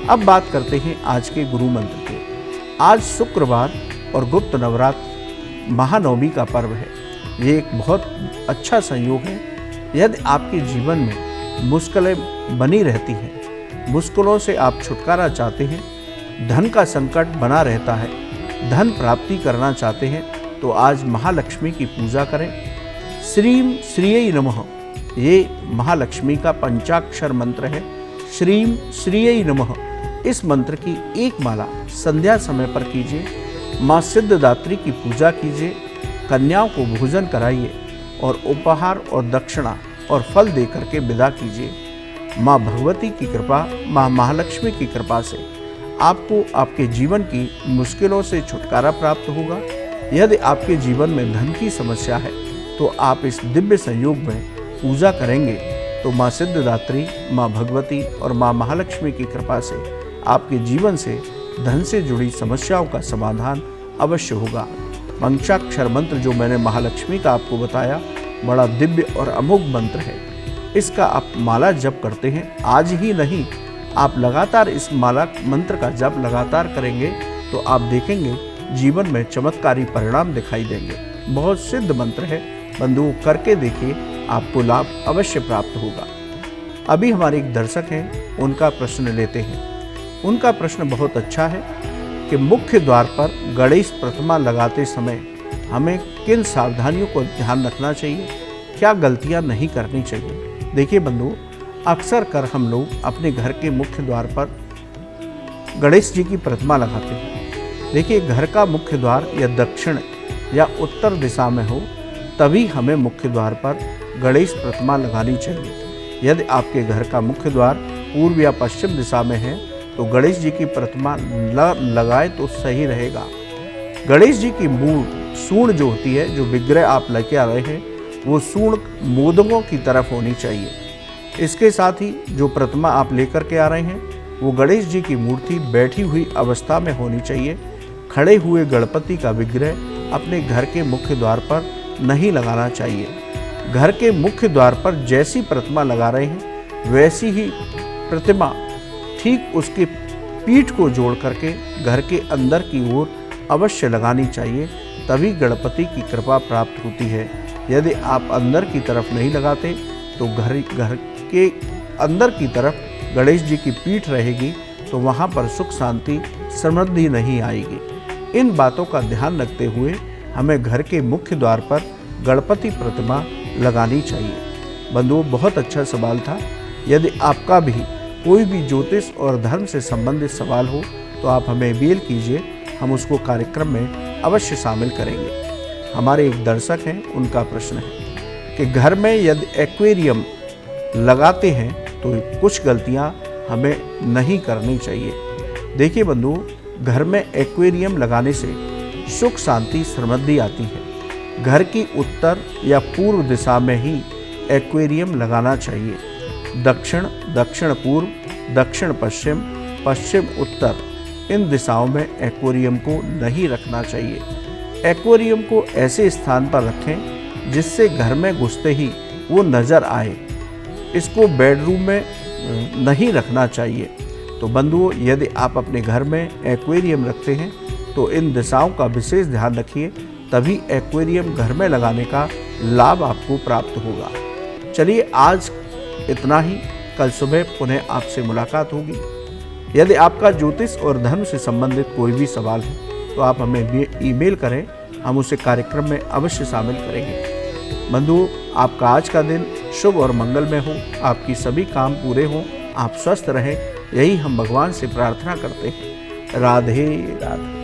अब बात करते हैं आज के गुरु मंत्र की। आज शुक्रवार और गुप्त नवरात्र महानवमी का पर्व है। ये एक बहुत अच्छा संयोग है। यदि आपके जीवन में मुश्किलें बनी रहती हैं, मुश्किलों से आप छुटकारा चाहते हैं, धन का संकट बना रहता है, धन प्राप्ति करना चाहते हैं, तो आज महालक्ष्मी की पूजा करें। श्रीम श्रीयै नमः, ये महालक्ष्मी का पंचाक्षर मंत्र है। श्रीम श्रीयै नमः, इस मंत्र की एक माला संध्या समय पर कीजिए। माँ सिद्धदात्री की पूजा कीजिए, कन्याओं को भोजन कराइए और उपहार और दक्षिणा और फल दे करके विदा कीजिए। माँ भगवती की कृपा, माँ महालक्ष्मी की कृपा से आपको आपके जीवन की मुश्किलों से छुटकारा प्राप्त होगा। यदि आपके जीवन में धन की समस्या है तो आप इस दिव्य संयोग में पूजा करेंगे तो माँ सिद्धदात्री, माँ भगवती और माँ महालक्ष्मी की कृपा से आपके जीवन से धन से जुड़ी समस्याओं का समाधान अवश्य होगा। पंचाक्षर मंत्र जो मैंने महालक्ष्मी का आपको बताया, बड़ा दिव्य और अमोघ मंत्र है। इसका आप माला जप करते हैं, आज ही नहीं, आप लगातार इस माला मंत्र का जप लगातार करेंगे तो आप देखेंगे जीवन में चमत्कारी परिणाम दिखाई देंगे। बहुत सिद्ध मंत्र है बंधुओं, करके देखिए, आपको लाभ अवश्य प्राप्त होगा। अभी हमारे एक दर्शक हैं, उनका प्रश्न लेते हैं। उनका प्रश्न बहुत अच्छा है कि मुख्य द्वार पर गणेश प्रतिमा लगाते समय हमें किन सावधानियों को ध्यान रखना चाहिए, क्या गलतियां नहीं करनी चाहिए। देखिए बंधुओं, अक्सर कर हम लोग अपने घर के मुख्य द्वार पर गणेश जी की प्रतिमा लगाते हैं। देखिए, घर का मुख्य द्वार या दक्षिण या उत्तर दिशा में हो तभी हमें मुख्य द्वार पर गणेश प्रतिमा लगानी चाहिए। यदि आपके घर का मुख्य द्वार पूर्व या पश्चिम दिशा में है तो गणेश जी की प्रतिमा लगाए तो सही रहेगा। गणेश जी की मूल सूंड जो होती है, जो विग्रह आप लेके आ रहे हैं, वो सूंड मोदकों की तरफ होनी चाहिए। इसके साथ ही जो प्रतिमा आप लेकर के आ रहे हैं वो गणेश जी की मूर्ति बैठी हुई अवस्था में होनी चाहिए। खड़े हुए गणपति का विग्रह अपने घर के मुख्य द्वार पर नहीं लगाना चाहिए। घर के मुख्य द्वार पर जैसी प्रतिमा लगा रहे हैं वैसी ही प्रतिमा ठीक उसके पीठ को जोड़ करके घर के अंदर की ओर अवश्य लगानी चाहिए, तभी गणपति की कृपा प्राप्त होती है। यदि आप अंदर की तरफ नहीं लगाते तो घर के अंदर की तरफ गणेश जी की पीठ रहेगी तो वहाँ पर सुख शांति समृद्धि नहीं आएगी। इन बातों का ध्यान रखते हुए हमें घर के मुख्य द्वार पर गणपति प्रतिमा लगानी चाहिए। बंधुओं, बहुत अच्छा सवाल था। यदि आपका भी कोई भी ज्योतिष और धर्म से संबंधित सवाल हो तो आप हमें मेल कीजिए, हम उसको कार्यक्रम में अवश्य शामिल करेंगे। हमारे एक दर्शक हैं, उनका प्रश्न है कि घर में यदि एक्वेरियम लगाते हैं तो कुछ गलतियां हमें नहीं करनी चाहिए। देखिए बंधुओं, घर में एक्वेरियम लगाने से सुख शांति समृद्धि आती है। घर की उत्तर या पूर्व दिशा में ही एक्वेरियम लगाना चाहिए। दक्षिण, दक्षिण पूर्व, दक्षिण पश्चिम, पश्चिम उत्तर, इन दिशाओं में एक्वेरियम को नहीं रखना चाहिए। एक्वेरियम को ऐसे स्थान पर रखें जिससे घर में घुसते ही वो नज़र आए। इसको बेडरूम में नहीं रखना चाहिए। तो बंधुओं, यदि आप अपने घर में एक्वेरियम रखते हैं तो इन दिशाओं का विशेष ध्यान रखिए, तभी एक्वेरियम घर में लगाने का लाभ आपको प्राप्त होगा। चलिए, आज इतना ही। कल सुबह पुनः आपसे मुलाकात होगी। यदि आपका ज्योतिष और धर्म से संबंधित कोई भी सवाल है तो आप हमें ईमेल करें, हम उसे कार्यक्रम में अवश्य शामिल करेंगे। बंधुओं, आपका आज का दिन शुभ और मंगलमय हो, आपकी सभी काम पूरे हों, आप स्वस्थ रहें, यही हम भगवान से प्रार्थना करते हैं। राधे राधे।